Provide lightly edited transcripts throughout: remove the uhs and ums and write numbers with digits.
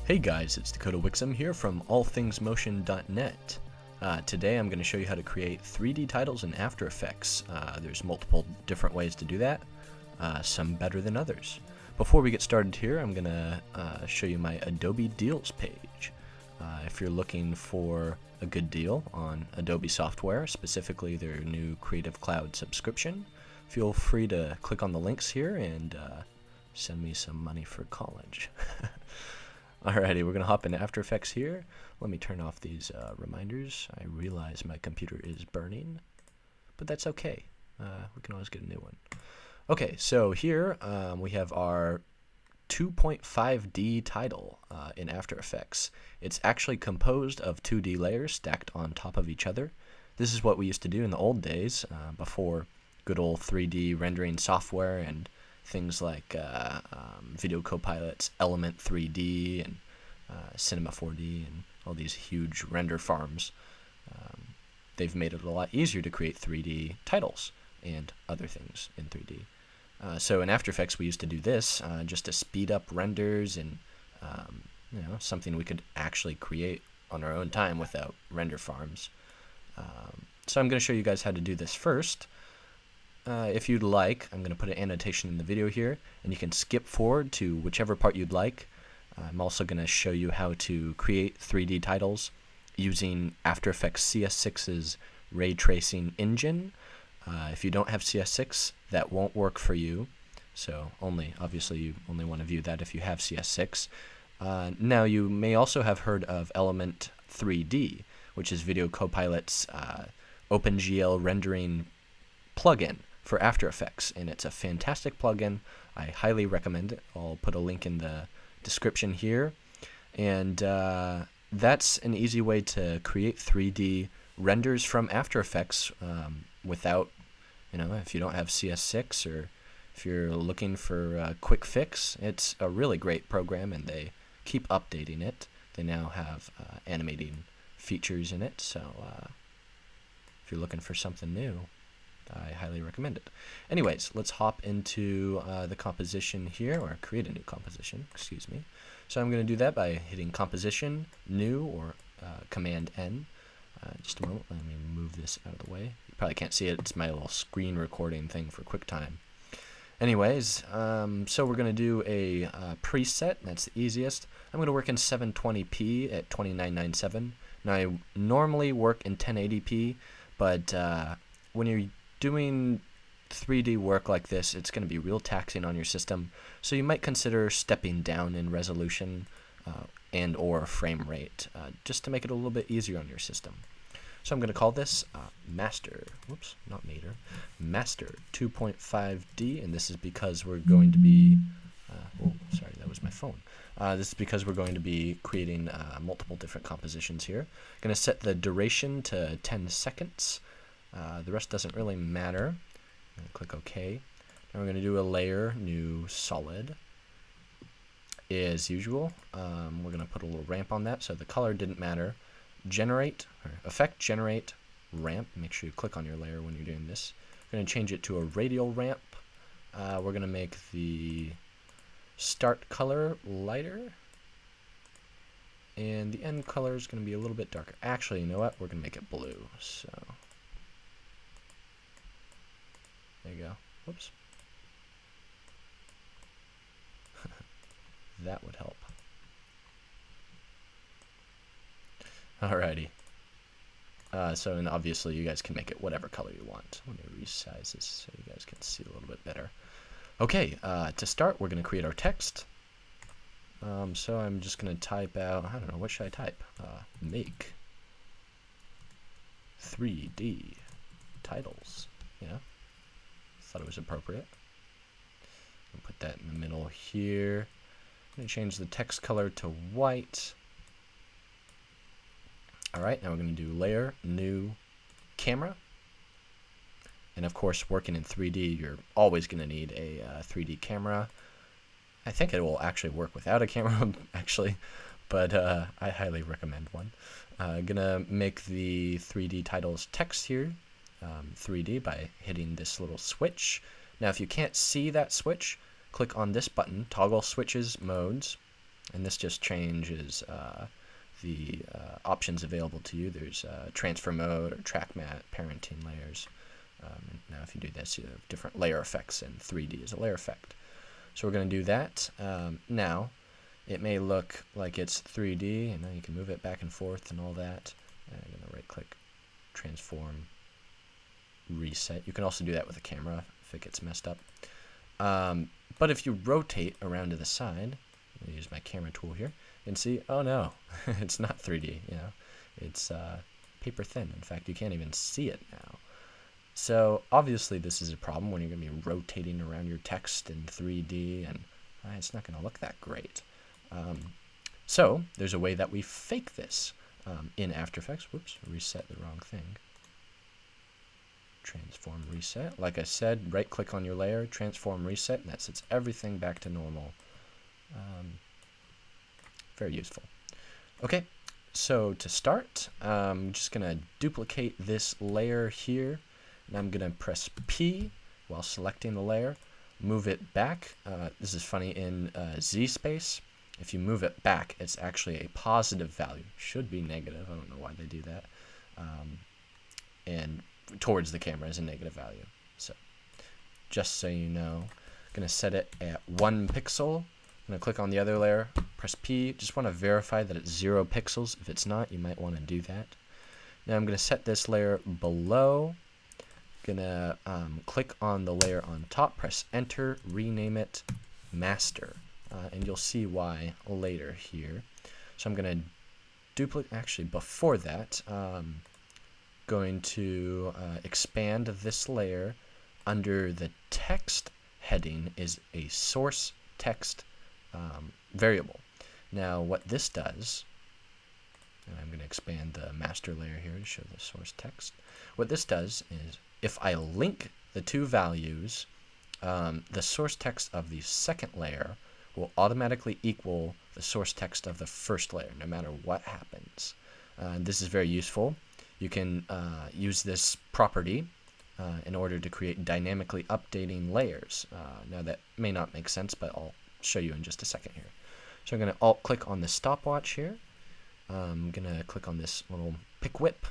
Hey guys, it's Dakota Wixom here from allthingsmotion.net. Today I'm going to show you how to create 3D titles in After Effects. There's multiple different ways to do that, some better than others. Before we get started here, I'm going to show you my Adobe deals page. If you're looking for a good deal on Adobe software, specifically their new Creative Cloud subscription, feel free to click on the links here and send me some money for college. Alrighty, we're going to hop into After Effects here. Let me turn off these reminders. I realize my computer is burning, but that's okay. We can always get a new one. Okay, so here we have our 2.5D title in After Effects. It's actually composed of 2D layers stacked on top of each other. This is what we used to do in the old days before good old 3D rendering software and things like Video Copilot's Element 3D and Cinema 4D and all these huge render farms. They've made it a lot easier to create 3D titles and other things in 3D. So in After Effects we used to do this just to speed up renders and something we could actually create on our own time without render farms. So I'm going to show you guys how to do this first. If you'd like, I'm going to put an annotation in the video here, and you can skip forward to whichever part you'd like. I'm also going to show you how to create 3D titles using After Effects CS6's ray tracing engine. If you don't have CS6, that won't work for you. So obviously you only want to view that if you have CS6. Now you may also have heard of Element 3D, which is Video Copilot's OpenGL rendering plugin for After Effects, and it's a fantastic plugin. I highly recommend it. I'll put a link in the description here, and that's an easy way to create 3D renders from After Effects without, if you don't have CS6 or if you're looking for a quick fix. It's a really great program, and they keep updating it. They now have animating features in it, so if you're looking for something new, I highly recommend it. Anyways, let's hop into the composition here, or create a new composition, excuse me. So I'm going to do that by hitting Composition, New, or Command N. Just a moment, let me move this out of the way. You probably can't see it, it's my little screen recording thing for QuickTime. Anyways, so we're going to do a preset, that's the easiest. I'm going to work in 720p at 2997. Now I normally work in 1080p, but when you're doing 3D work like this, it's going to be real taxing on your system, so you might consider stepping down in resolution and or frame rate just to make it a little bit easier on your system. So I'm going to call this Master 2.5D, and this is because we're going to be oh, sorry, that was my phone. This is because we're going to be creating multiple different compositions here. I'm going to set the duration to 10 seconds. The rest doesn't really matter. I'm going to click OK. Now we're going to do a layer, new solid. As usual, we're going to put a little ramp on that, so the color didn't matter. Generate, or effect, generate, ramp. Make sure you click on your layer when you're doing this. We're going to change it to a radial ramp. We're going to make the start color lighter, and the end color is going to be a little bit darker. Actually, you know what? We're going to make it blue. So there you go. Whoops. That would help. Alrighty. And obviously you guys can make it whatever color you want. Let me resize this so you guys can see a little bit better. Okay, to start, we're going to create our text. So I'm just going to type out, I don't know, what should I type? Make 3D titles. Yeah. Thought it was appropriate. I'll put that in the middle here. I'm going to change the text color to white. Alright, now we're going to do layer, new, camera. And of course, working in 3D, you're always going to need a 3D camera. I think it will actually work without a camera, actually, but I highly recommend one. I'm going to make the 3D titles text here. 3D by hitting this little switch. Now if you can't see that switch, click on this button, toggle switches modes, and this just changes the options available to you. There's transfer mode or track matte, parenting layers. And now if you do this, you have different layer effects, and 3D is a layer effect. So we're going to do that. Now, it may look like it's 3D, and now you can move it back and forth and all that. And I'm going to right-click, transform, reset. You can also do that with a camera if it gets messed up. But if you rotate around to the side, I'm going to use my camera tool here, and see, oh no, it's not 3D, you know, it's paper thin. In fact, you can't even see it now. So obviously this is a problem when you're going to be rotating around your text in 3D, and it's not going to look that great. So there's a way that we fake this in After Effects. Whoops, reset the wrong thing. Transform, reset. Like I said, right click on your layer, transform, reset, and that sets everything back to normal. Very useful. Okay, so to start, I'm just going to duplicate this layer here, and I'm going to press P while selecting the layer, move it back. This is funny, in Z space, if you move it back, it's actually a positive value. Should be negative. I don't know why they do that. And towards the camera is a negative value. So just so you know, I'm going to set it at 1 pixel. I'm going to click on the other layer, press P. Just want to verify that it's 0 pixels. If it's not, you might want to do that. Now I'm going to set this layer below. I'm going to click on the layer on top, press Enter, rename it Master. And you'll see why later here. So I'm going to duplicate, actually before that, going to expand this layer. Under the text heading is a source text variable. Now what this does, and I'm going to expand the master layer here to show the source text. What this does is if I link the two values, the source text of the second layer will automatically equal the source text of the first layer, no matter what happens. This is very useful. You can use this property in order to create dynamically updating layers. Now that may not make sense, but I'll show you in just a second here. So I'm going to alt-click on the stopwatch here. I'm going to click on this little pick whip,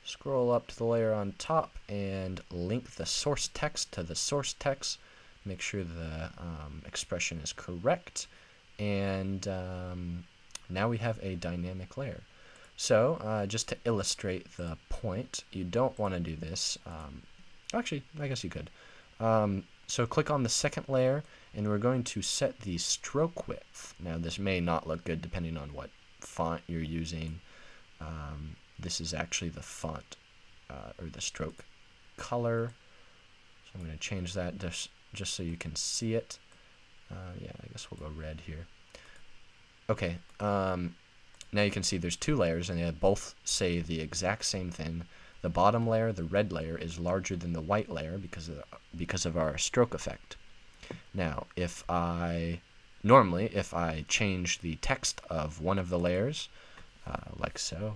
scroll up to the layer on top, and link the source text to the source text. Make sure the expression is correct, and now we have a dynamic layer. So just to illustrate the point, you don't want to do this. Actually, I guess you could. So click on the second layer, and we're going to set the stroke width. Now this may not look good depending on what font you're using. This is actually the font or the stroke color. So I'm going to change that just so you can see it. Yeah, I guess we'll go red here. Okay. Now you can see there's two layers, and they both say the exact same thing. The bottom layer, the red layer, is larger than the white layer because of our stroke effect. Now, if I change the text of one of the layers, like so,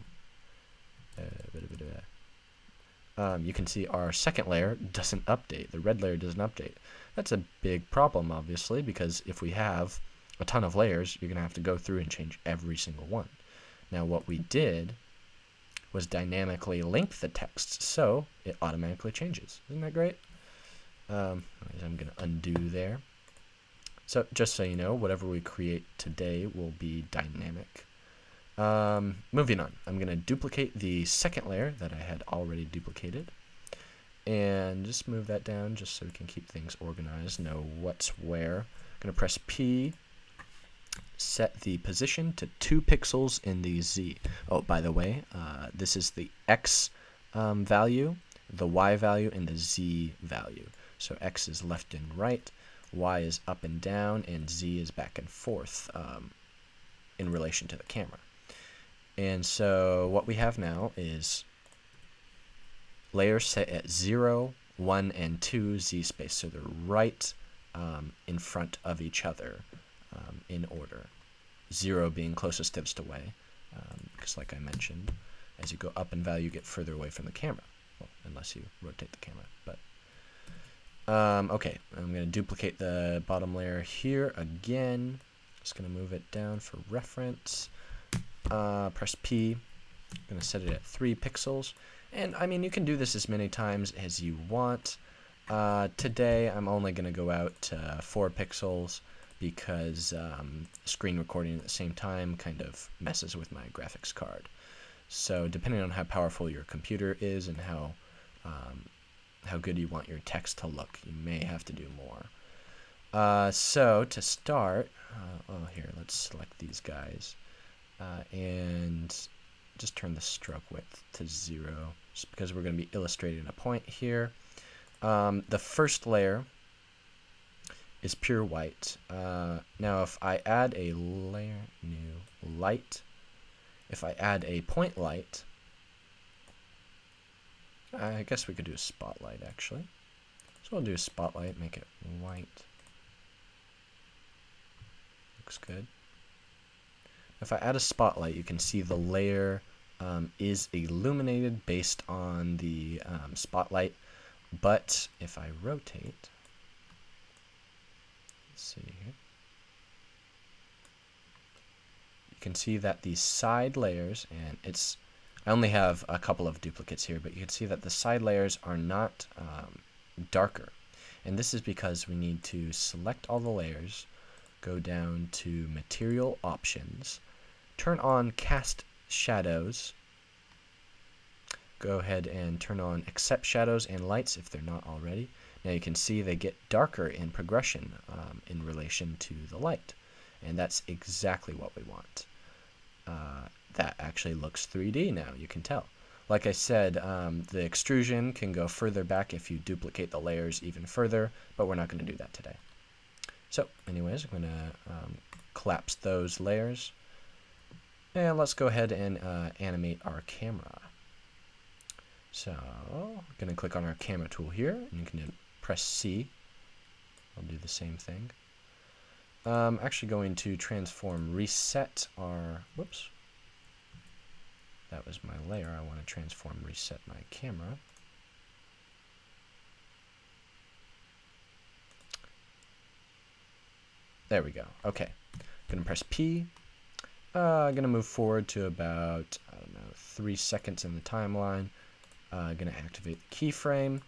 you can see our second layer doesn't update. The red layer doesn't update. That's a big problem, obviously, because if we have a ton of layers, you're going to have to go through and change every single one. Now what we did was dynamically link the text, so it automatically changes. Isn't that great? I'm going to undo there. So just so you know, whatever we create today will be dynamic. Moving on, I'm going to duplicate the second layer that I had already duplicated, and just move that down just so we can keep things organized, know what's where. I'm going to press P, set the position to 2 pixels in the Z. Oh, by the way, this is the X value, the Y value, and the Z value. So X is left and right, Y is up and down, and Z is back and forth in relation to the camera. And so what we have now is layers set at 0, 1, and 2 Z space. So they're right in front of each other in order. 0 being closest to the way, because like I mentioned, as you go up in value, you get further away from the camera. Well, unless you rotate the camera. But okay, I'm going to duplicate the bottom layer here again. Just going to move it down for reference. Press P. I'm going to set it at 3 pixels. And I mean, you can do this as many times as you want. Today, I'm only going to go out to 4 pixels because screen recording at the same time kind of messes with my graphics card. So depending on how powerful your computer is and how good you want your text to look, you may have to do more. So to start, here, let's select these guys and just turn the stroke width to 0, just because we're going to be illustrating a point here. The first layer is pure white. Now if I add a layer, new light, if I add a point light, I guess we could do a spotlight actually. So we'll do a spotlight, make it white. Looks good. If I add a spotlight, you can see the layer is illuminated based on the spotlight, but if I rotate, let's see here, you can see that the side layers, and I only have a couple of duplicates here, but you can see that the side layers are not darker. And this is because we need to select all the layers, go down to Material Options, turn on Cast Shadows, go ahead and turn on Accept Shadows and Lights if they're not already. Now you can see they get darker in progression in relation to the light, and that's exactly what we want. That actually looks 3D now, you can tell. Like I said, the extrusion can go further back if you duplicate the layers even further, but we're not going to do that today. So anyways, I'm going to collapse those layers, and let's go ahead and animate our camera. So I'm going to click on our camera tool here, and you can press C. I'll do the same thing. I'm actually going to transform reset our, whoops, that was my layer. I want to transform reset my camera. There we go. Okay, gonna press P. Gonna move forward to about, I don't know, 3 seconds in the timeline. Gonna activate the keyframe,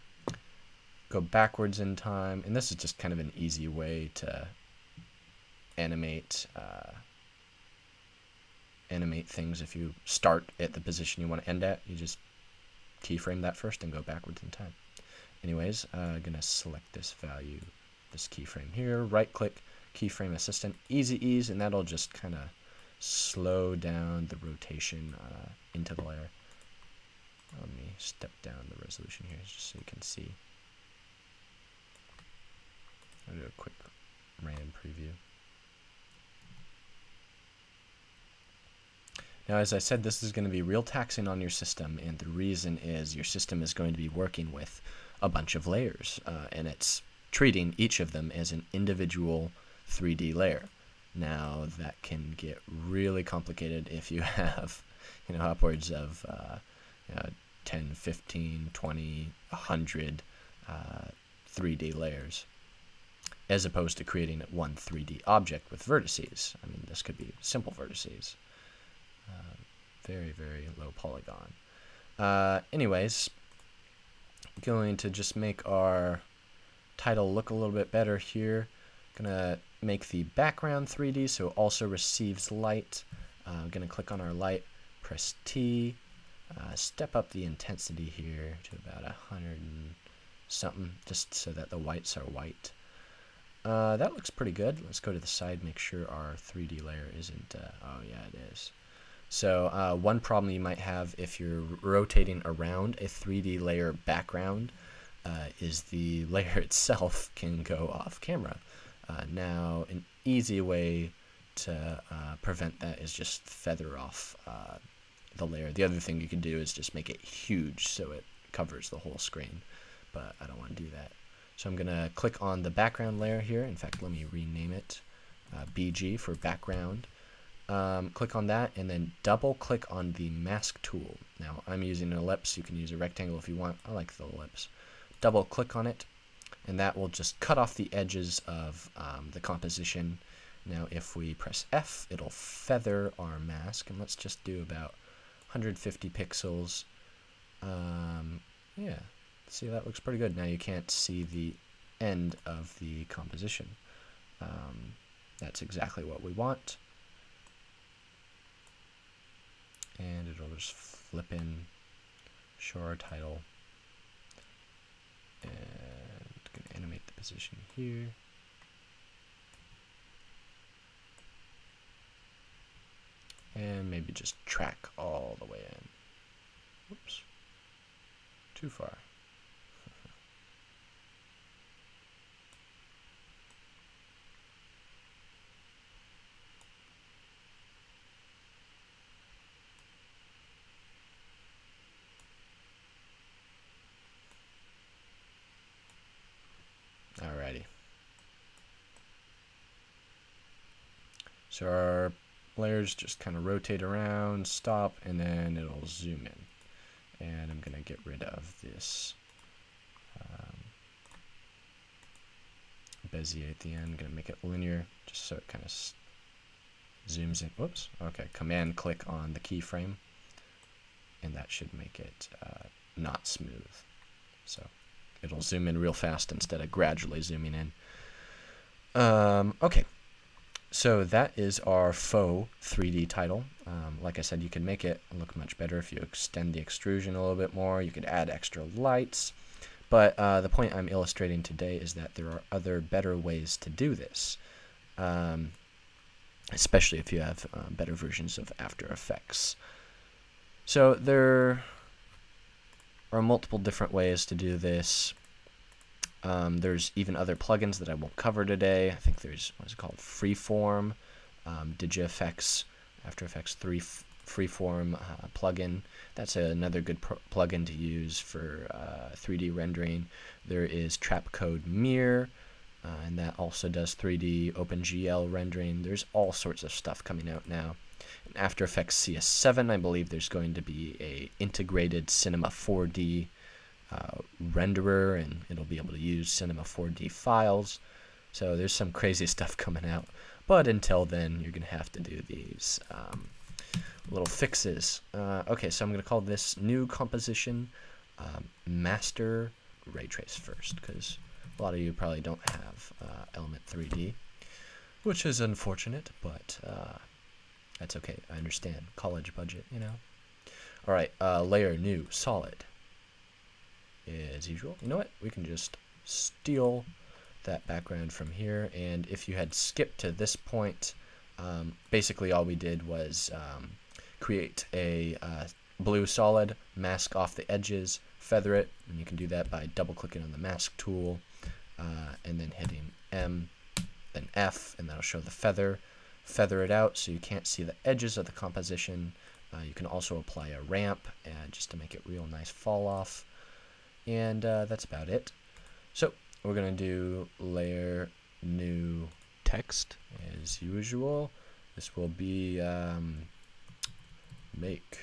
go backwards in time, and this is just kind of an easy way to animate things. If you start at the position you want to end at, you just keyframe that first and go backwards in time. Anyways, gonna select this value, this keyframe here, right click, keyframe assistant, easy ease, and that'll just kind of slow down the rotation into the layer. Let me step down the resolution here just so you can see. I'll do a quick random preview. Now, as I said, this is going to be real taxing on your system, and the reason is your system is going to be working with a bunch of layers, and it's treating each of them as an individual 3D layer. Now, that can get really complicated if you have, upwards of 10, 15, 20, 100 3D layers, as opposed to creating one 3D object with vertices. I mean, this could be simple vertices. Very, very low polygon. Anyways, going to just make our title look a little bit better here. Gonna make the background 3D so it also receives light. Gonna click on our light, press T, step up the intensity here to about 100 and something, just so that the whites are white. That looks pretty good. Let's go to the side, make sure our 3D layer isn't, oh yeah, it is. So one problem you might have if you're rotating around a 3D layer background is the layer itself can go off camera. Now, an easy way to prevent that is just feather off the layer. The other thing you can do is just make it huge so it covers the whole screen, but I don't want to do that. So I'm going to click on the background layer here. In fact, let me rename it BG for background. Click on that and then double click on the mask tool. Now I'm using an ellipse, you can use a rectangle if you want. I like the ellipse. Double click on it and that will just cut off the edges of the composition, Now if we press F, it'll feather our mask, and let's just do about 150 pixels. Yeah, see, that looks pretty good. Now you can't see the end of the composition. That's exactly what we want. And it'll just flip in, show our title, and gonna animate the position here. And maybe just track all the way in. Whoops. Too far. Alrighty. So our layers just kind of rotate around, stop, and then it'll zoom in. And I'm going to get rid of this Bezier at the end. Going to make it linear, just so it kind of zooms in. Whoops. Okay, command click on the keyframe, and that should make it not smooth. So it'll zoom in real fast instead of gradually zooming in. Okay. So that is our faux 3D title. Like I said, you can make it look much better if you extend the extrusion a little bit more. You could add extra lights. But the point I'm illustrating today is that there are other better ways to do this, especially if you have better versions of After Effects. So there are multiple different ways to do this. There's even other plugins that I won't cover today. I think there's, what's it called, Freeform, DigiFX, After Effects 3 Freeform plugin. That's another good plugin to use for 3D rendering. There is Trapcode Mirror, and that also does 3D OpenGL rendering. There's all sorts of stuff coming out now. In After Effects CS7, I believe there's going to be a integrated Cinema 4D renderer, and it'll be able to use Cinema 4D files. So there's some crazy stuff coming out. But until then, you're going to have to do these little fixes. Okay, so I'm going to call this new composition Master Ray Trace first, because a lot of you probably don't have Element 3D, which is unfortunate, but that's okay. I understand. College budget, you know. All right, layer new, solid. As usual, you know what? We can just steal that background from here, and if you had skipped to this point, basically all we did was create a blue solid, mask off the edges, feather it, and you can do that by double-clicking on the mask tool, and then hitting M, then F, and that'll show the feather. Feather it out so you can't see the edges of the composition. You can also apply a ramp just to make it real nice fall off. And that's about it. So we're going to do layer new text as usual. This will be make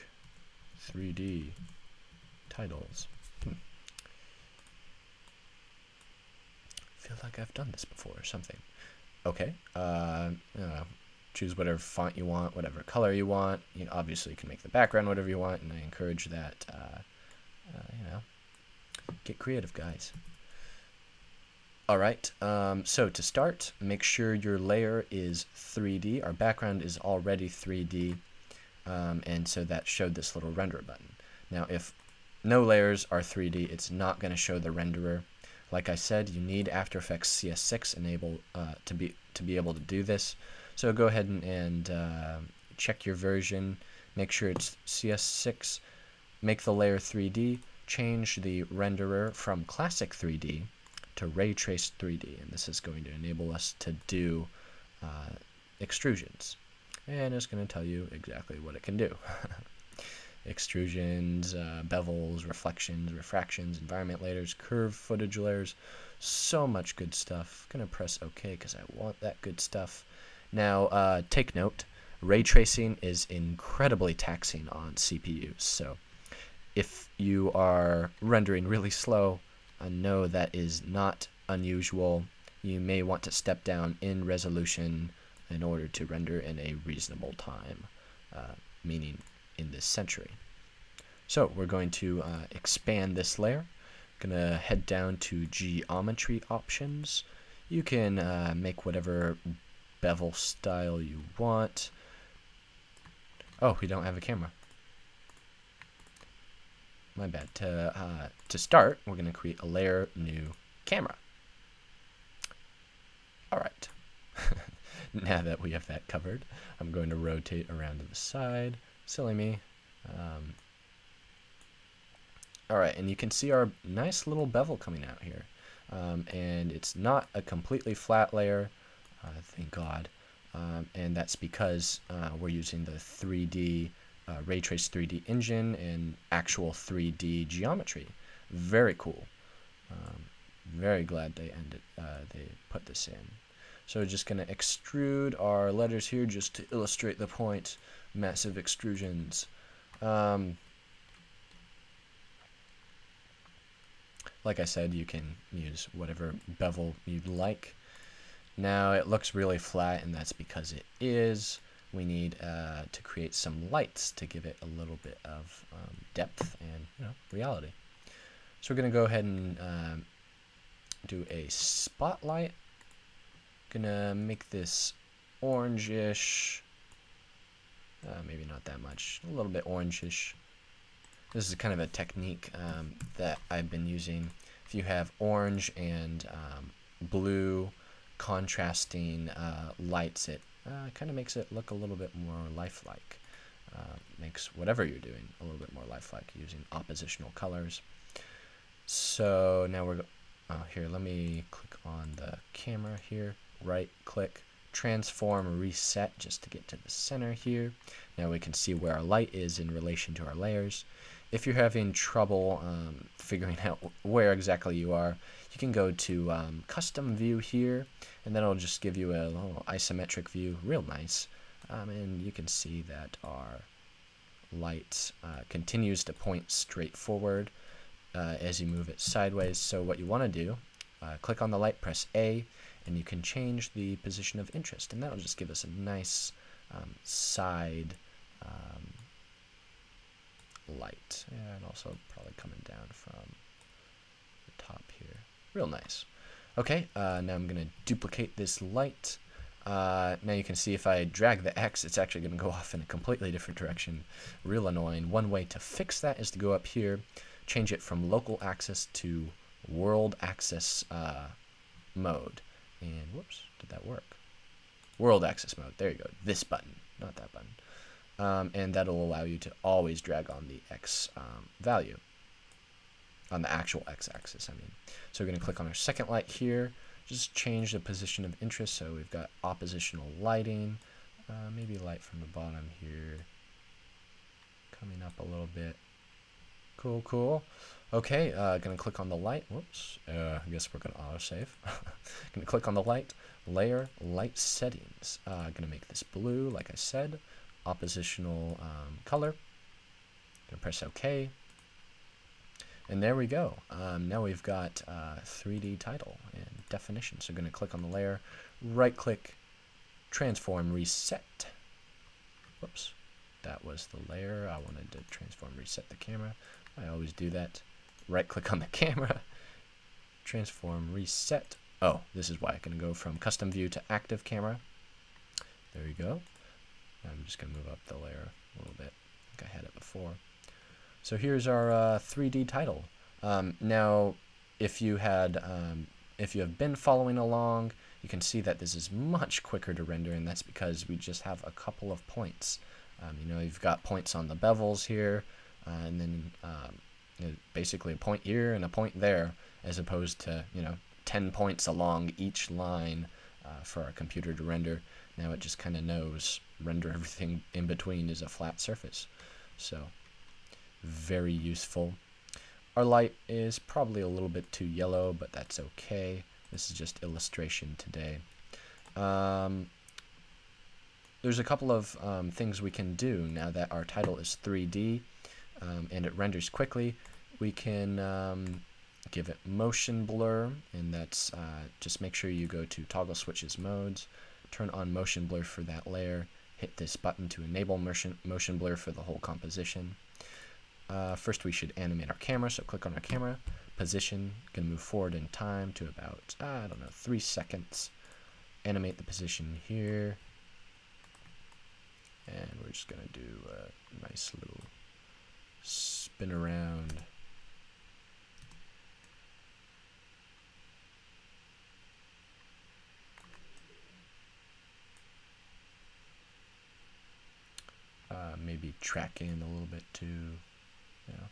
3D titles. Feel like I've done this before or something. Okay. Choose whatever font you want, whatever color you want. You know, obviously you can make the background whatever you want, and I encourage that. You know. Get creative, guys. Alright, so to start, make sure your layer is 3D. Our background is already 3D, and so that showed this little render button. Now, if no layers are 3D, it's not going to show the renderer. Like I said, you need After Effects CS6 enabled to be able to do this. So go ahead and check your version, make sure it's CS6, make the layer 3D, change the renderer from Classic 3D to Ray Trace 3D, and this is going to enable us to do extrusions, and it's going to tell you exactly what it can do. Extrusions, bevels, reflections, refractions, environment layers, curve footage layers, so much good stuff. I'm going to press OK because I want that good stuff. Now, take note, ray tracing is incredibly taxing on CPUs, so if you are rendering really slow, know that is not unusual. You may want to step down in resolution in order to render in a reasonable time, meaning in this century. So we're going to expand this layer. Gonna head down to geometry options. You can make whatever bevel style you want. Oh, we don't have a camera. My bad. To start, we're gonna create a layer, new camera. All right. Now that we have that covered, I'm going to rotate around to the side. Silly me. Alright, and you can see our nice little bevel coming out here. And it's not a completely flat layer, thank God. And that's because we're using the 3D, Ray Trace 3D engine and actual 3D geometry. Very cool. Very glad they put this in. So we're just going to extrude our letters here just to illustrate the point. Massive extrusions. Like I said, you can use whatever bevel you'd like. Now it looks really flat, and that's because it is. We need to create some lights to give it a little bit of depth and reality. So we're going to go ahead and do a spotlight. Gonna make this orangish. Maybe not that much. A little bit orangish. This is kind of a technique that I've been using. If you have orange and blue contrasting lights, it kind of makes it look a little bit more lifelike. Makes whatever you're doing a little bit more lifelike using oppositional colors. So now we're here. Let me click on the camera here. Right click, transform, reset, just to get to the center here. Now we can see where our light is in relation to our layers. If you're having trouble figuring out where exactly you are, you can go to custom view here, and then it'll just give you a little isometric view, real nice. And you can see that our light continues to point straight forward as you move it sideways. So what you want to do, click on the light, press A, and you can change the position of interest, and that'll just give us a nice side light, and also probably coming down from the top here. Real nice. Okay, now I'm going to duplicate this light. Now you can see if I drag the X, it's actually going to go off in a completely different direction. Real annoying. One way to fix that is to go up here, change it from local axis to world axis mode. And whoops, did that work? World axis mode. There you go. This button, not that button. And that'll allow you to always drag on the X value. On the actual X axis, I mean. So we're going to click on our second light here. Just change the position of interest. So we've got oppositional lighting. Maybe light from the bottom here. Coming up a little bit. Cool, cool. Okay, gonna click on the light. Whoops. I guess we're gonna autosave. Gonna click on the light, layer, light settings. Gonna make this blue, like I said. Oppositional color. Gonna press OK. And there we go. Now we've got 3D title and definition. So gonna click on the layer, right click, transform, reset. Whoops. That was the layer. I wanted to transform, reset the camera. I always do that. Right click on the camera, transform, reset. Oh, this is why. I'm going to go from custom view to active camera. There you go. I'm just going to move up the layer a little bit. I think I had it before. So here's our 3D title. Now, if you have been following along, you can see that this is much quicker to render, and that's because we just have a couple of points. You've got points on the bevels here, and then basically a point here and a point there, as opposed to 10 points along each line for our computer to render. Now it just kind of knows render everything in between is a flat surface. So very useful. Our light is probably a little bit too yellow, but that's okay. This is just illustration today. There's a couple of things we can do now that our title is 3D and it renders quickly. We can give it motion blur, and that's just make sure you go to toggle switches modes, turn on motion blur for that layer, hit this button to enable motion blur for the whole composition. First we should animate our camera, so click on our camera, position, going to move forward in time to about, I don't know, 3 seconds. Animate the position here, and we're just going to do a nice little spin around. Maybe track in a little bit too, you know.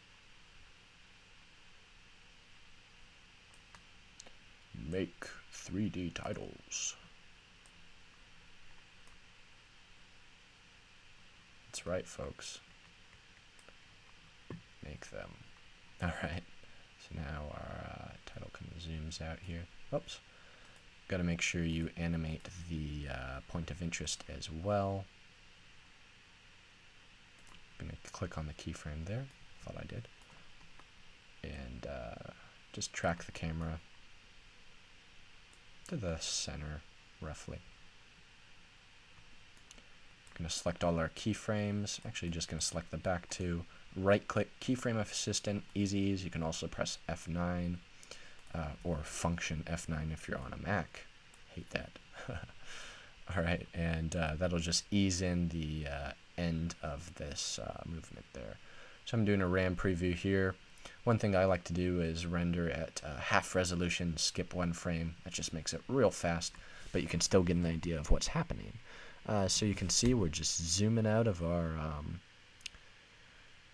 Make 3D titles. That's right, folks. Make them. Alright, so now our title kind of zooms out here. Oops. Got to make sure you animate the point of interest as well. I'm going to click on the keyframe there. Thought I did. And just track the camera to the center, roughly. Going to select all our keyframes. Actually, just going to select the back two. Right-click, keyframe assistant, easy. You can also press F9 or function F9 if you're on a Mac. Hate that. All right, and that'll just ease in the end of this movement there. So I'm doing a RAM preview here. One thing I like to do is render at half resolution, skip 1 frame. That just makes it real fast, but you can still get an idea of what's happening. So you can see we're just zooming out of our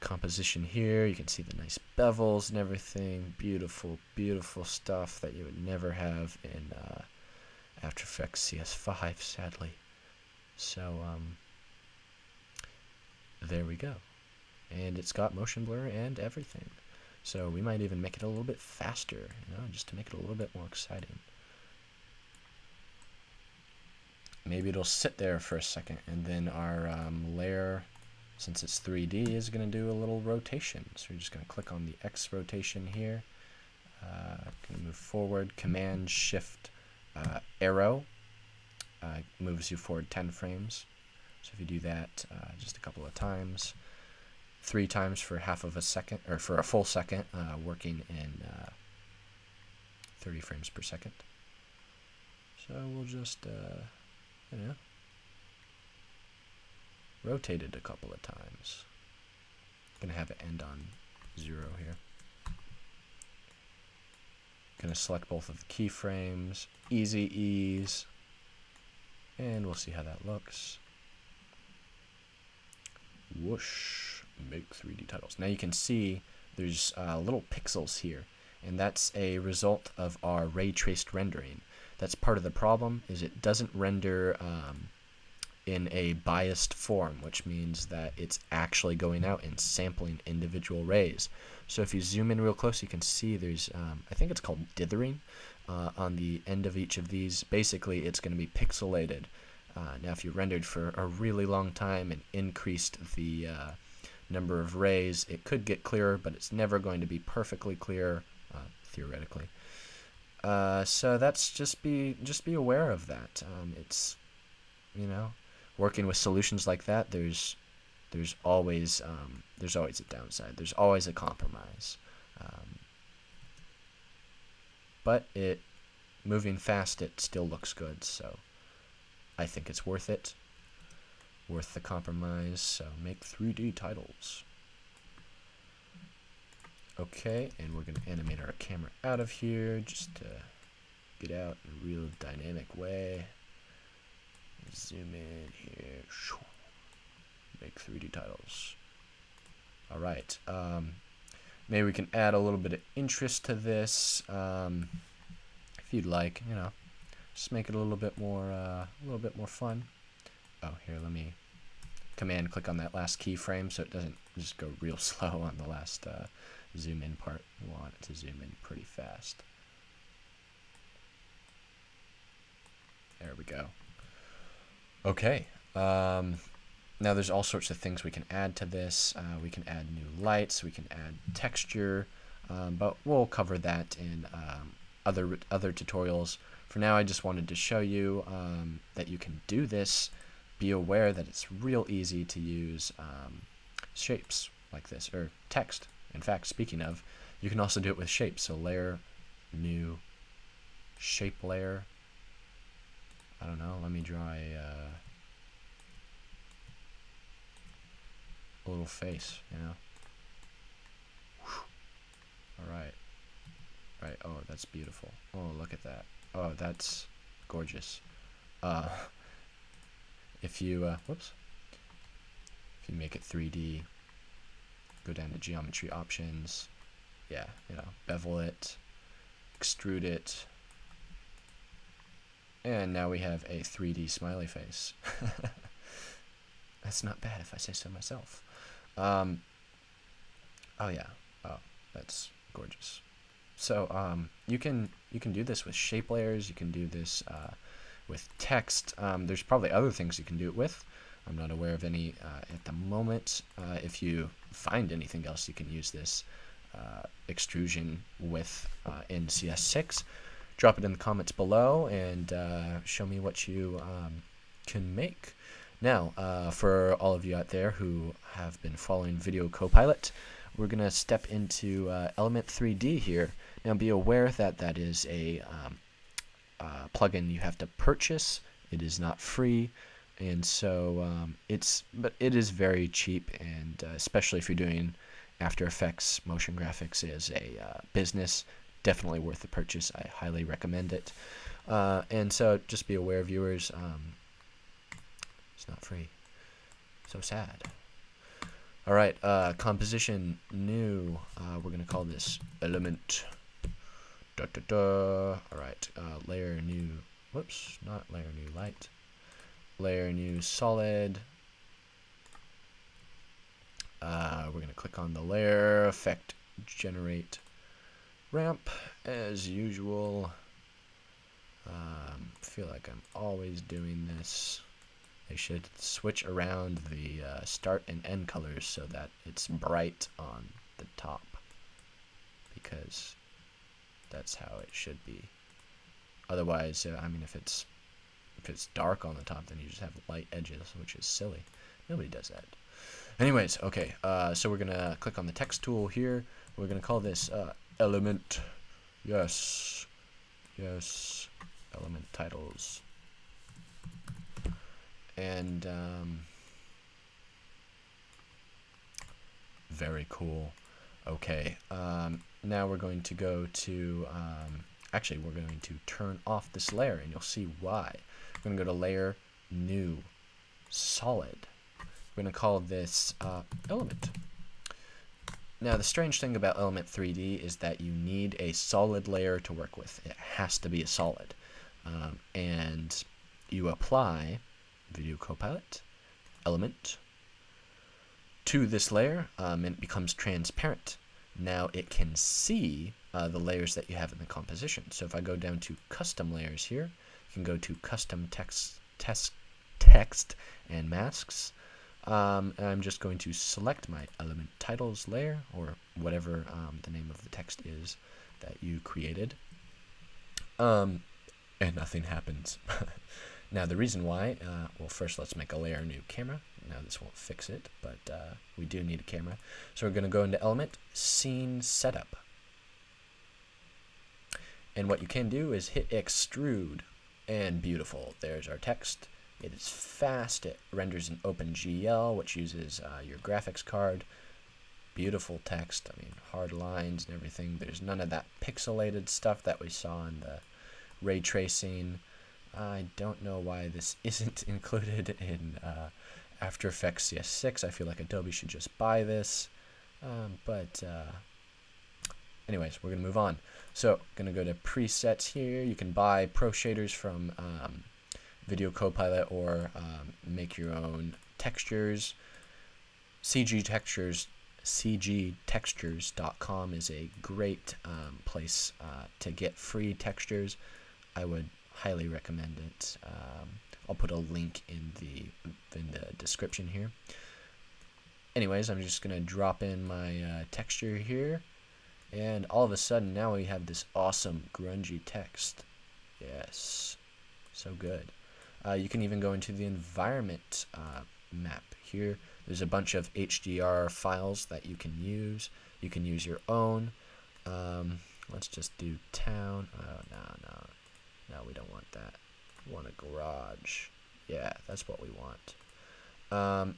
composition here. You can see the nice bevels and everything. Beautiful, beautiful stuff that you would never have in After Effects CS5, sadly. So there we go. And it's got motion blur and everything. So we might even make it a little bit faster, you know, just to make it a little bit more exciting. Maybe it'll sit there for a second, and then our layer, since it's 3D, is going to do a little rotation. So we're just going to click on the X rotation here. Going to move forward, Command Shift arrow moves you forward 10 frames. So if you do that just a couple of times, 3 times for half of a second, or for a full second, working in 30 frames per second. So we'll just, you know, rotate it a couple of times. Gonna have it end on 0 here. Gonna select both of the keyframes, easy ease, and we'll see how that looks. Whoosh, make 3D titles. Now you can see there's little pixels here, and that's a result of our ray traced rendering. That's part of the problem, is it doesn't render in a biased form, which means that it's actually going out and sampling individual rays. So if you zoom in real close, you can see there's, I think it's called dithering on the end of each of these. Basically, it's going to be pixelated. Now, if you rendered for a really long time and increased the number of rays, it could get clearer, but it's never going to be perfectly clear, theoretically. So that's just be aware of that. It's, you know, working with solutions like that, there's always a downside. There's always a compromise. But moving fast, it still looks good. So I think it's worth it. Worth the compromise. So make 3D titles. Okay, and we're going to animate our camera out of here just to get out in a real dynamic way. Zoom in here. Make 3D titles. Alright, maybe we can add a little bit of interest to this. If you'd like, you know, just make it a little bit more fun. Oh, here, let me command click on that last keyframe so it doesn't just go real slow on the last zoom in part. We want it to zoom in pretty fast. There we go. Okay. Now there's all sorts of things we can add to this. We can add new lights. We can add texture. But we'll cover that in other tutorials. For now, I just wanted to show you that you can do this. Be aware that it's real easy to use shapes like this, or text. In fact, speaking of, you can also do it with shapes. So layer, new, shape layer. I don't know, let me draw a little face, you know. Alright. Right, oh, that's beautiful. Oh, look at that. Oh, that's gorgeous. If you, whoops. If you make it 3D, go down to geometry options. Yeah, you know, bevel it, extrude it. And now we have a 3D smiley face. That's not bad if I say so myself. Oh yeah, oh, that's gorgeous. So you can do this with shape layers. You can do this with text. There's probably other things you can do it with. I'm not aware of any at the moment. If you find anything else you can use this extrusion with in CS6, drop it in the comments below and show me what you can make. Now, for all of you out there who have been following Video Copilot, we're going to step into Element 3D here. Now, be aware that that is a plugin you have to purchase. It is not free, and so but it is very cheap, and especially if you're doing After Effects motion graphics as a business, definitely worth the purchase. I highly recommend it. And so just be aware, viewers, it's not free. So sad. All right, composition new. We're gonna call this element. All right, layer new. Whoops, not layer new light. Layer new solid. We're gonna click on the layer effect, generate ramp as usual. Feel like I'm always doing this. I should switch around the start and end colors so that it's bright on the top, because that's how it should be. Otherwise, I mean, if it's dark on the top, then you just have light edges, which is silly. Nobody does that. Anyways, okay, so we're gonna click on the text tool here. We're gonna call this element. Yes, element titles. And very cool. Okay, now we're going to go to actually we're going to turn off this layer, and you'll see why. We're going to go to layer, new, solid. We're going to call this element. Now, the strange thing about Element 3D is that you need a solid layer to work with. It has to be a solid. And you apply Video Copilot, element, to this layer, and it becomes transparent. Now it can see the layers that you have in the composition. So if I go down to custom layers here, you can go to custom text and masks. And I'm just going to select my element titles layer, or whatever the name of the text is that you created. And nothing happens. Now the reason why, well, first let's make a layer new camera. Now this won't fix it, but we do need a camera. So we're going to go into element, scene setup. And what you can do is hit extrude, and beautiful, there's our text. It is fast, it renders in OpenGL, which uses your graphics card. Beautiful text, I mean, hard lines and everything. There's none of that pixelated stuff that we saw in the ray tracing. I don't know why this isn't included in After Effects CS6. I feel like Adobe should just buy this. Anyways, we're going to move on. So, going to go to presets here. You can buy pro shaders from Video Copilot, or make your own textures. CGtextures.com is a great place to get free textures. I would highly recommend it. I'll put a link in the description here. Anyways, I'm just gonna drop in my texture here, And all of a sudden now we have this awesome grungy text. Yes, so good. You can even go into the environment map here. There's a bunch of HDR files that you can use. You can use your own. Let's just do town. Oh, no, we don't want that. We want a garage. Yeah, that's what we want.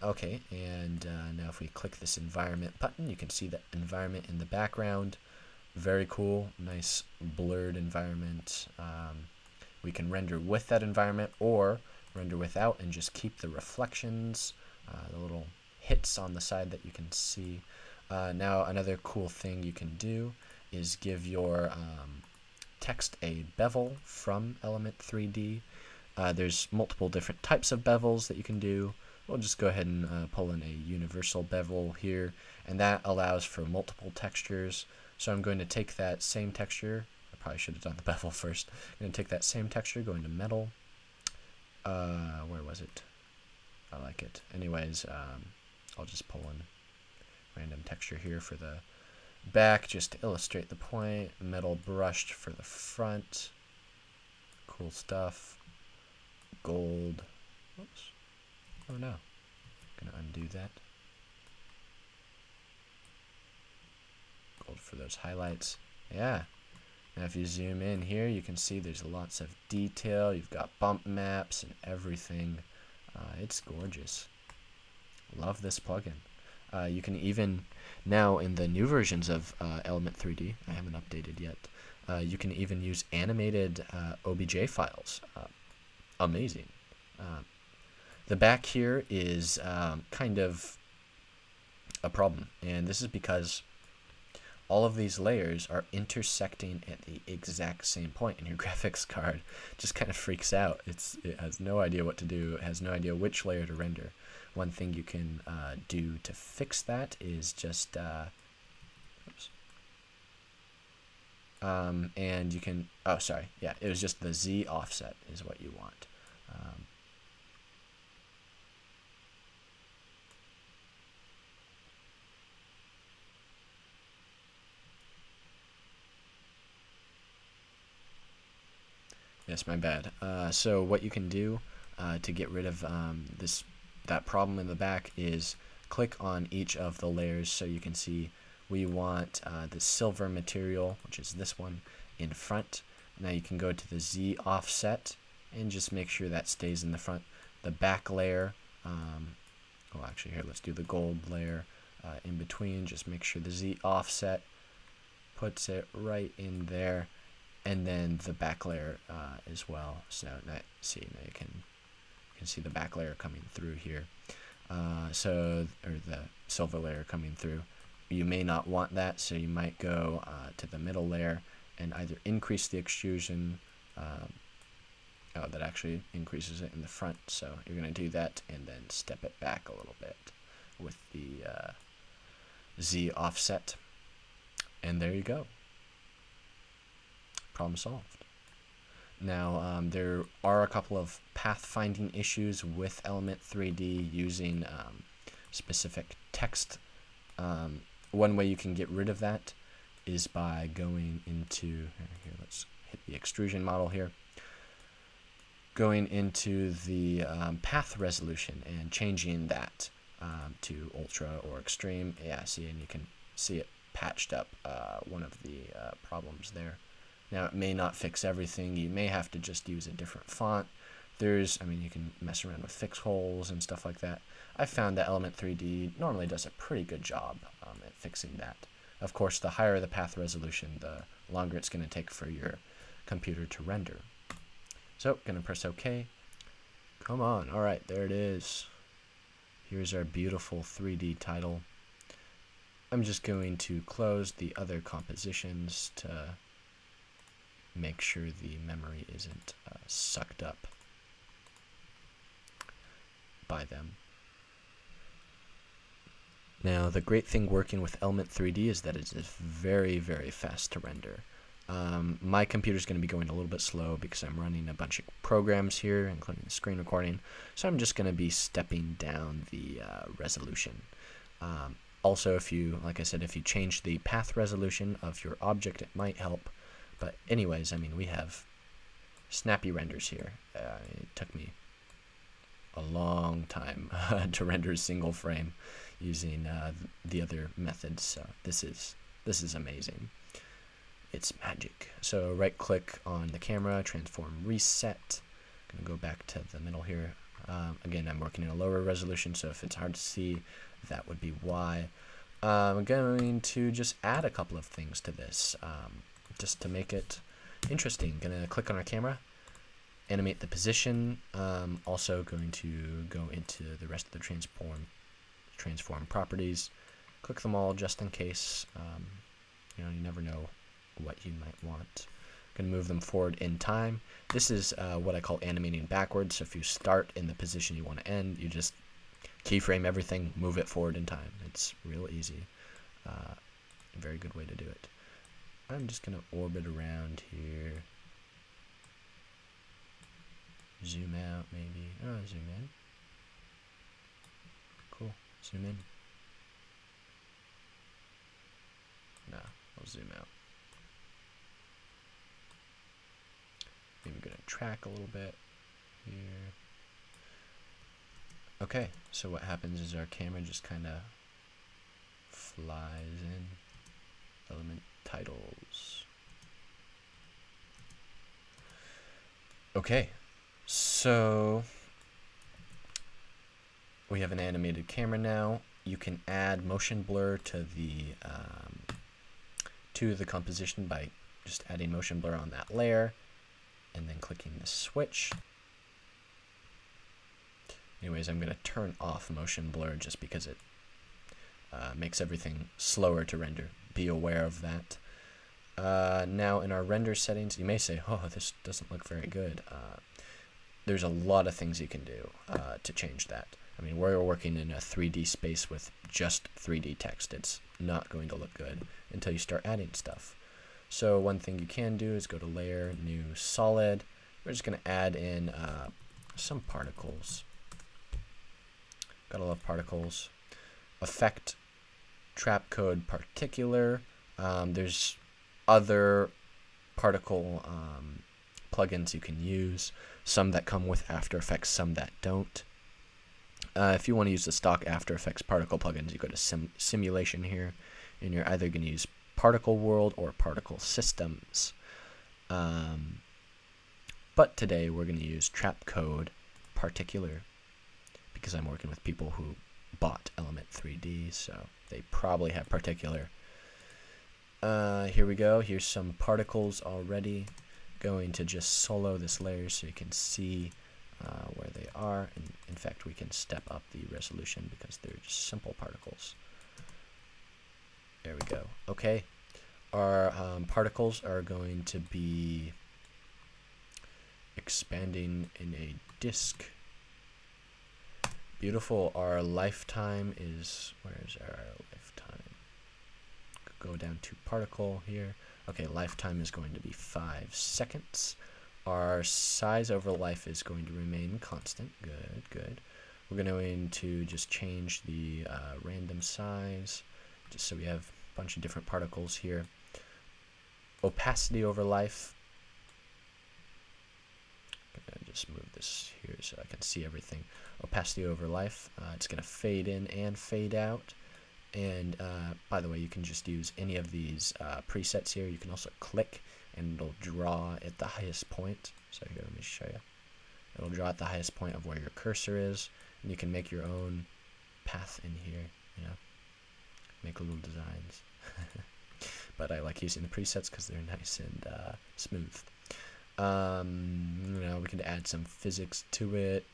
Okay, and now if we click this environment button, you can see the environment in the background. Very cool, nice blurred environment. We can render with that environment or render without and just keep the reflections, the little hits on the side that you can see. Now another cool thing you can do is give your text a bevel from Element 3D. There's multiple different types of bevels that you can do. We'll just go ahead and pull in a universal bevel here, and that allows for multiple textures. So I'm going to take that same texture. I probably should have done the bevel first. I'm going to take that same texture, go into metal. Where was it? I like it. Anyways, I'll just pull in random texture here for the back just to illustrate the point. Metal brushed for the front. Cool stuff. Gold. Oops. Oh no. I'm gonna undo that. Gold for those highlights. Yeah. Now if you zoom in here, you can see there's lots of detail. You've got bump maps and everything. It's gorgeous. Love this plugin. You can even, now in the new versions of Element 3D, I haven't updated yet, you can even use animated OBJ files. Amazing. The back here is kind of a problem, and this is because all of these layers are intersecting at the exact same point, and your graphics card just kind of freaks out. It has no idea what to do. It has no idea which layer to render. One thing you can do to fix that is just, oops. And you can, oh, sorry, yeah, it was just the Z offset is what you want. Yes, my bad. So what you can do to get rid of that problem in the back is click on each of the layers so you can see we want the silver material, which is this one, in front. Now you can go to the Z offset and just make sure that stays in the front. The back layer, well actually here, let's do the gold layer in between. Just make sure the Z offset puts it right in there. And then the back layer as well. So now you can see the back layer coming through here. Or the silver layer coming through. You may not want that, so you might go to the middle layer and either increase the extrusion. Oh, that actually increases it in the front. So you're going to do that and then step it back a little bit with the Z offset. And there you go. Problem solved. Now there are a couple of pathfinding issues with Element 3D using specific text. One way you can get rid of that is by going into here. Let's hit the extrusion model here. Going into the path resolution and changing that to ultra or extreme. Yeah, see, and you can see it patched up one of the problems there. Now, it may not fix everything. You may have to just use a different font. I mean, you can mess around with fix holes and stuff like that. I've found that Element 3D normally does a pretty good job at fixing that. Of course, the higher the path resolution, the longer it's going to take for your computer to render. So, going to press OK. Come on. All right, there it is. Here's our beautiful 3D title. I'm just going to close the other compositions to make sure the memory isn't sucked up by them. Now, the great thing working with Element 3D is that it is very, very fast to render. My computer is going to be going a little bit slow because I'm running a bunch of programs here, including the screen recording, so I'm just going to be stepping down the resolution. Also, if you, like I said, if you change the path resolution of your object, it might help. But anyways, I mean, we have snappy renders here. It took me a long time to render a single frame using the other methods. So this is amazing. It's magic. So right click on the camera, transform reset. I'm gonna go back to the middle here. Again, I'm working in a lower resolution, so if it's hard to see, that would be why. I'm going to just add a couple of things to this, just to make it interesting. Gonna click on our camera, animate the position. Also going to go into the rest of the transform properties. Click them all just in case. You know, you never know what you might want. Going to move them forward in time. This is what I call animating backwards. So if you start in the position you want to end, you just keyframe everything, move it forward in time. It's real easy. A very good way to do it. I'm just going to orbit around here. Zoom out maybe. Oh, zoom in. Cool. Zoom in. No, I'll zoom out. Maybe going to track a little bit here. Okay, so what happens is our camera just kind of flies in. Element titles. Okay, so we have an animated camera now. You can add motion blur to the composition by just adding motion blur on that layer and then clicking the switch. Anyways, I'm going to turn off motion blur just because it makes everything slower to render. Be aware of that. Now in our render settings, you may say, oh, this doesn't look very good. There's a lot of things you can do to change that. I mean, we're working in a 3D space with just 3D text. It's not going to look good until you start adding stuff. So one thing you can do is go to Layer, New, Solid. We're just going to add in some particles. Gotta love particles. Effect, trap code, particular. There's other particle plugins you can use. Some that come with After Effects, some that don't. If you want to use the stock After Effects particle plugins, you go to Simulation here, and you're either going to use Particle World or Particle Systems. But today we're going to use Trap Code Particular because I'm working with people who bought Element 3D, so they probably have Particular. Here we go. Here's some particles already. Going to just solo this layer so you can see where they are. And in fact, we can step up the resolution because they're just simple particles. There we go. Okay. Our particles are going to be expanding in a disk. Beautiful. Our lifetime is, where is our lifetime? Go down to particle here. Okay, lifetime is going to be 5 seconds. Our size over life is going to remain constant. Good, good. We're going to just change the random size, just so we have a bunch of different particles here. Opacity over life. I'm going to just move this here so I can see everything. Opacity over life. It's going to fade in and fade out. And by the way, you can just use any of these presets here. You can also click and it'll draw at the highest point. So here, let me show you. It'll draw at the highest point of where your cursor is, and you can make your own path in here, you know, make little designs. But I like using the presets because they're nice and smooth. You know, we can add some physics to it.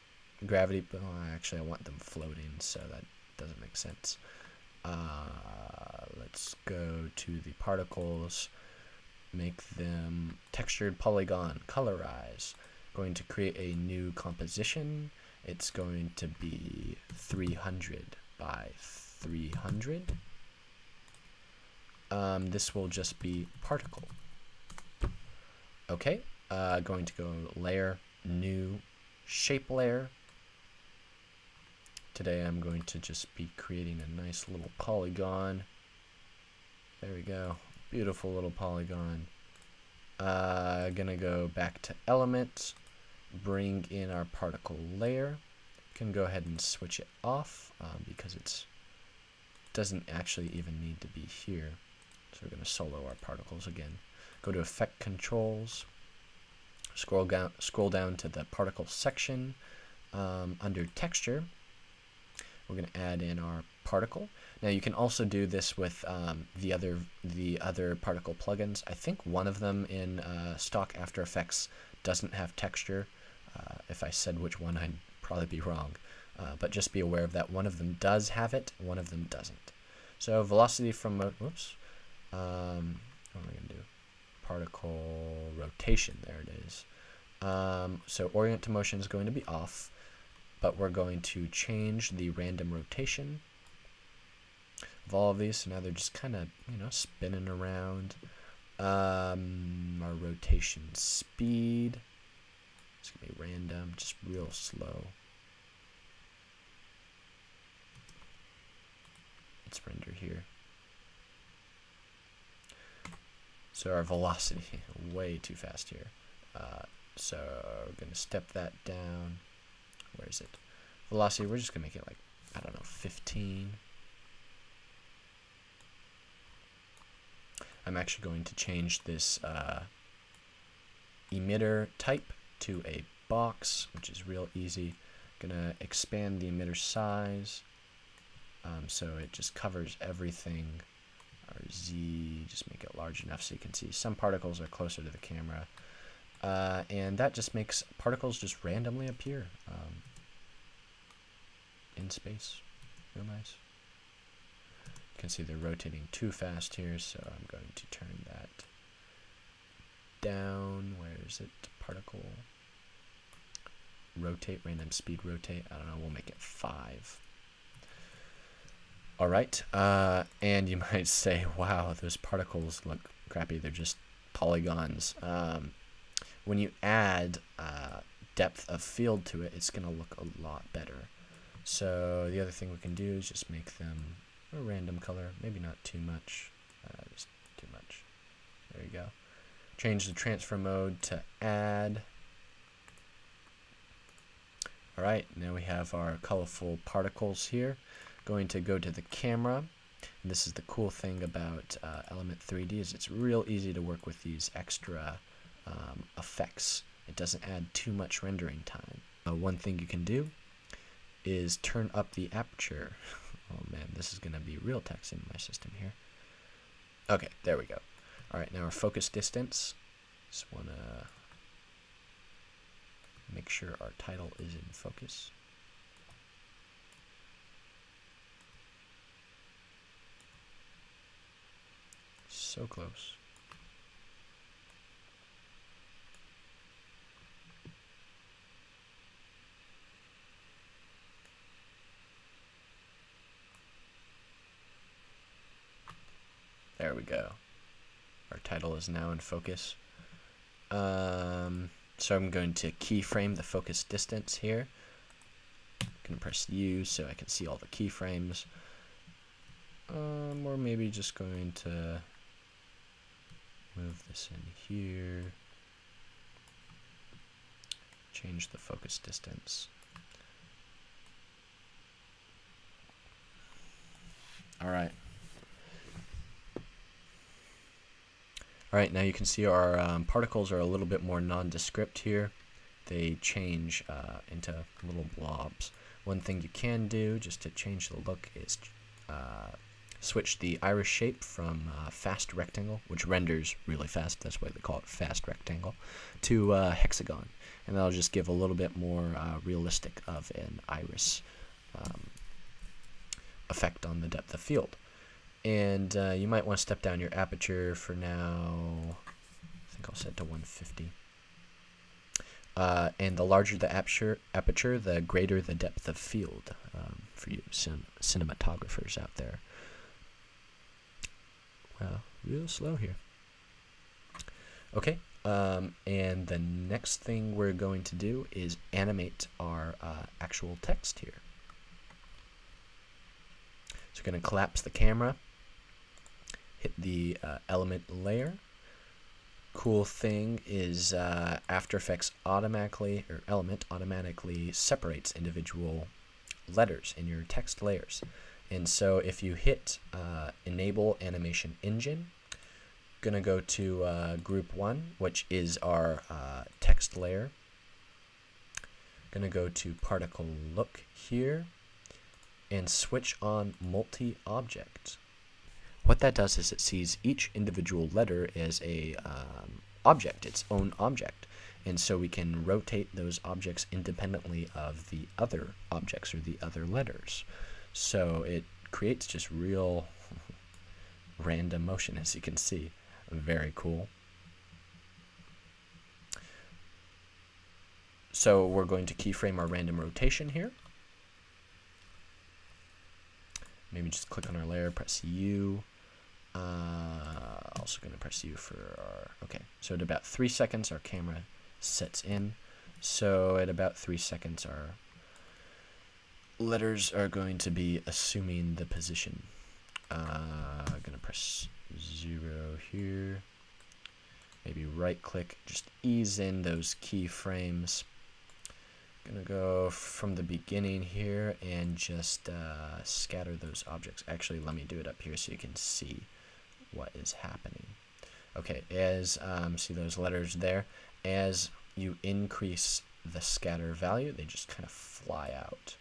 Gravity, but actually I want them floating, so that doesn't make sense. Let's go to the particles, make them textured polygon, colorize. Going to create a new composition. It's going to be 300 by 300. This will just be particle. Okay, going to go layer, new, shape layer. Today I'm going to just be creating a nice little polygon. There we go. Beautiful little polygon. Gonna go back to Element, bring in our particle layer. Can go ahead and switch it off because it doesn't actually even need to be here. So we're going to solo our particles again. Go to Effect Controls, scroll down to the particle section. Under Texture, we're going to add in our particle. Now you can also do this with the other particle plugins. I think one of them in stock After Effects doesn't have texture. If I said which one, I'd probably be wrong. But just be aware of that. One of them does have it, one of them doesn't. So velocity from whoops. What am I going to do? Particle rotation. There it is. So orient to motion is going to be off, but we're going to change the random rotation of all of these. So now they're just kind of, spinning around. Our rotation speed, it's going to be random, just real slow. Let's render here. So our velocity, way too fast here. So we're going to step that down. Where is it? Velocity, we're just going to make it like, I don't know, 15. I'm actually going to change this emitter type to a box, which is real easy. Gonna expand the emitter size so it just covers everything. Our Z, just make it large enough so you can see some particles are closer to the camera. And that just makes particles just randomly appear in space. Real nice. You can see they're rotating too fast here, so I'm going to turn that down. Where is it? Particle rotate, random speed rotate. I don't know, we'll make it 5. Alright, and you might say, wow, those particles look crappy, they're just polygons. When you add depth of field to it, it's going to look a lot better. So the other thing we can do is just make them a random color, maybe not too much, just too much. There you go. Change the transfer mode to add. Alright, now we have our colorful particles here. Going to go to the camera. And this is the cool thing about Element 3D is it's real easy to work with these extra effects. It doesn't add too much rendering time. One thing you can do is turn up the aperture. Oh man, this is going to be real text in my system here. Okay, there we go. Alright, now our focus distance. Just want to make sure our title is in focus. So close. There we go. Our title is now in focus. So I'm going to keyframe the focus distance here. I'm going to press U so I can see all the keyframes. Or maybe just going to move this in here. Change the focus distance. Alright. Alright, now you can see our particles are a little bit more nondescript here. They change into little blobs. One thing you can do just to change the look is switch the iris shape from fast rectangle, which renders really fast, that's why they call it fast rectangle, to hexagon. And that'll just give a little bit more realistic of an iris effect on the depth of field. And you might want to step down your aperture for now. I think I'll set it to 150. And the larger the aperture, the greater the depth of field for you cinematographers out there. Wow, real slow here. Okay, and the next thing we're going to do is animate our actual text here. So we're going to collapse the camera, hit the element layer. Cool thing is After Effects automatically separates individual letters in your text layers. And so if you hit Enable Animation Engine, gonna go to Group 1, which is our text layer. Gonna go to Particle Look here and switch on Multi-Object. What that does is it sees each individual letter as a object, its own object. And so we can rotate those objects independently of the other objects or the other letters. So it creates just real random motion, as you can see. Very cool. So we're going to keyframe our random rotation here. Maybe just click on our layer, press U. Also going to press U for our, okay. So at about 3 seconds, our camera sets in. So at about 3 seconds, our letters are going to be assuming the position. I'm going to press 0 here. Maybe right click, just ease in those keyframes. Gonna go from the beginning here and just scatter those objects. Actually, let me do it up here so you can see what is happening. Okay, as see those letters there, as you increase the scatter value, they just kind of fly out.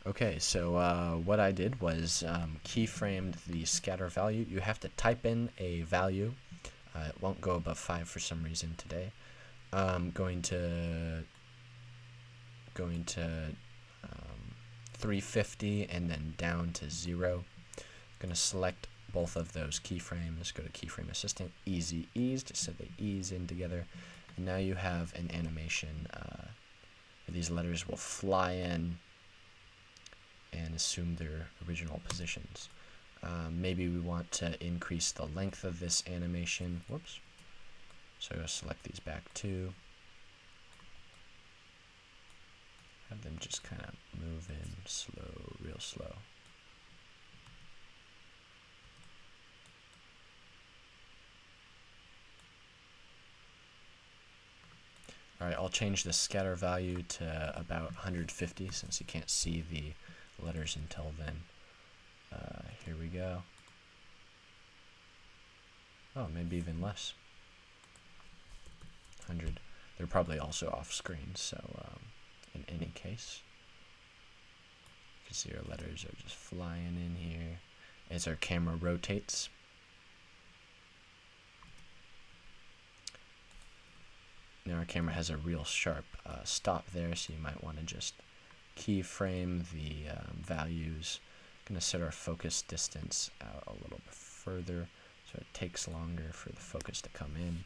Okay, so what I did was keyframed the scatter value. You have to type in a value. It won't go above 5 for some reason today. Going to 350 and then down to 0. Going to select both of those keyframes, go to Keyframe Assistant, Easy Ease, just so they ease in together. And now you have an animation where these letters will fly in and assume their original positions. Maybe we want to increase the length of this animation. Whoops. So I'll select these back too. Have them just kind of move in slow, real slow. Alright, I'll change the scatter value to about 150 since you can't see the letters until then. Here we go. Oh, maybe even less. 100. They're probably also off screen, so in any case, you can see our letters are just flying in here as our camera rotates. Now our camera has a real sharp stop there, so you might want to just keyframe the values. Going to set our focus distance out a little bit further so it takes longer for the focus to come in.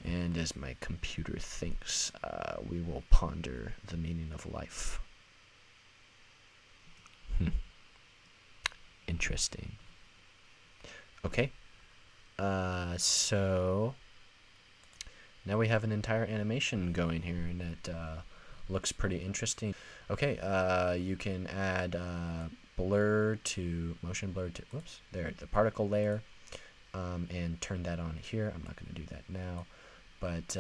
And as my computer thinks, we will ponder the meaning of life. Interesting. Okay. So now we have an entire animation going here, and it looks pretty interesting. Okay, you can add motion blur to, whoops, there, the particle layer, and turn that on here. I'm not going to do that now, but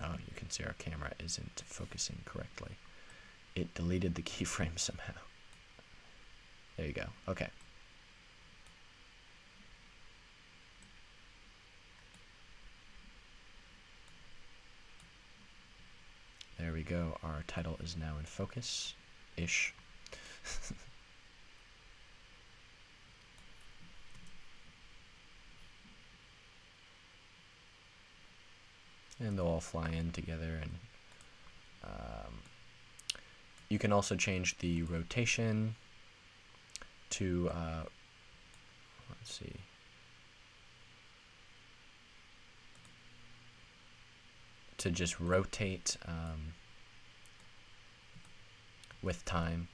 oh, you can see our camera isn't focusing correctly. It deleted the keyframe somehow. There you go. Okay. There we go. Our title is now in focus-ish. And they'll all fly in together. And you can also change the rotation to, let's see. To just rotate with time.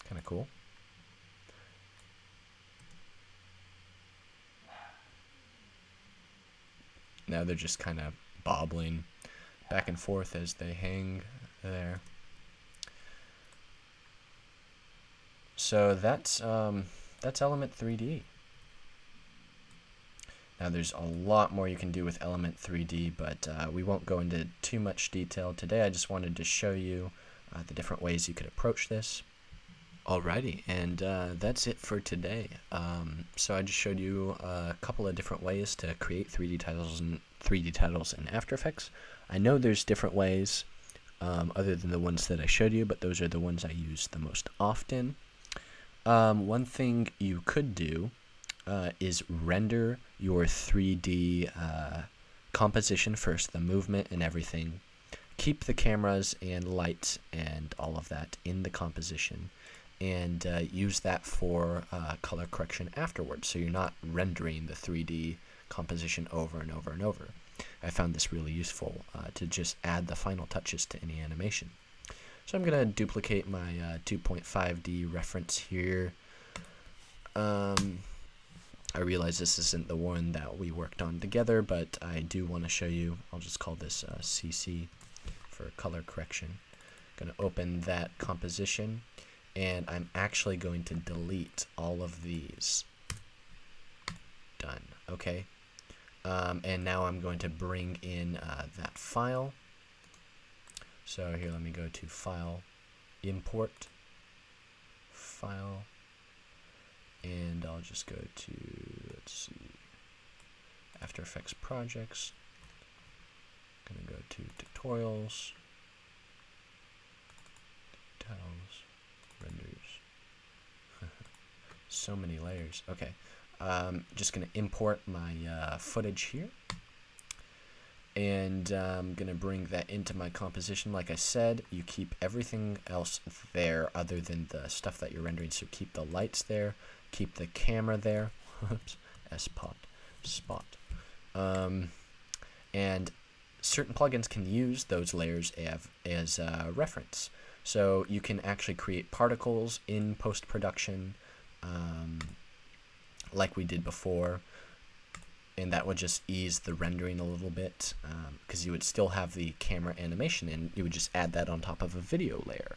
Kind of cool. Now they're just kind of bobbling back and forth as they hang There. So that's Element 3D. Now there's a lot more you can do with Element 3D, but we won't go into too much detail today. I just wanted to show you the different ways you could approach this. Alrighty, and that's it for today. So I just showed you a couple of different ways to create 3D titles in After Effects. I know there's different ways other than the ones that I showed you, but those are the ones I use the most often. One thing you could do is render your 3D composition first, the movement and everything. Keep the cameras and lights and all of that in the composition, and use that for color correction afterwards, so you're not rendering the 3D composition over and over and over. I found this really useful to just add the final touches to any animation. So I'm going to duplicate my 2.5D reference here. I realize this isn't the one that we worked on together, but I do want to show you. I'll just call this CC for color correction. I'm going to open that composition, and I'm actually going to delete all of these. Done. Okay. And now I'm going to bring in that file. So here, let me go to File, Import, File, and I'll just go to, let's see, After Effects Projects. I'm going to go to Tutorials, Titles, Renders. So many layers. Okay, just going to import my footage here. And I'm going to bring that into my composition. Like I said, you keep everything else there other than the stuff that you're rendering. So keep the lights there, keep the camera there. Whoops, spot. And certain plugins can use those layers as reference. So you can actually create particles in post-production like we did before. And that would just ease the rendering a little bit, because you would still have the camera animation, and you would just add that on top of a video layer.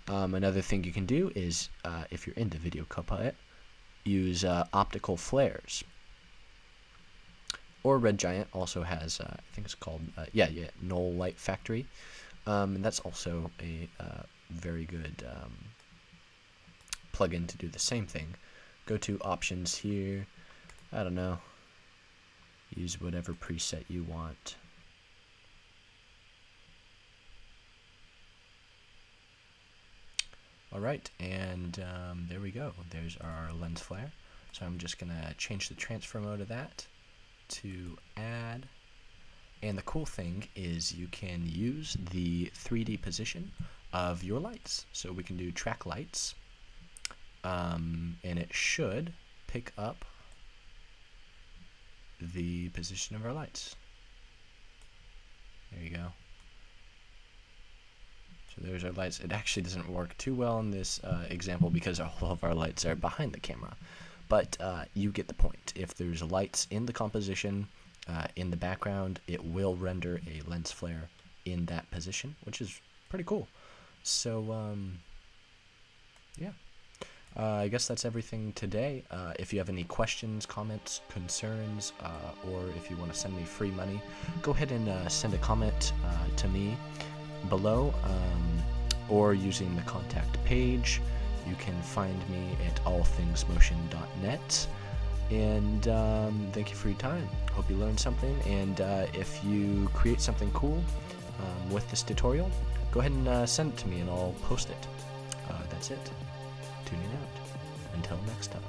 Another thing you can do is, if you're into Video Copilot, use Optical Flares. Or Red Giant also has, I think it's called, Null Light Factory. And that's also a very good plugin to do the same thing. Go to Options here. I don't know. Use whatever preset you want. Alright, and there we go. There's our lens flare. So I'm just going to change the transfer mode of that to add. And the cool thing is you can use the 3D position of your lights. So we can do track lights, and it should pick up the position of our lights. There you go. So there's our lights. It actually doesn't work too well in this example because all of our lights are behind the camera. But you get the point. If there's lights in the composition, in the background, it will render a lens flare in that position, which is pretty cool. So, yeah. I guess that's everything today. If you have any questions, comments, concerns, or if you want to send me free money, go ahead and send a comment to me below, or using the contact page. You can find me at allthingsmotion.net. And thank you for your time. Hope you learned something. And if you create something cool with this tutorial, go ahead and send it to me and I'll post it. That's it. Tuning out. Until next time.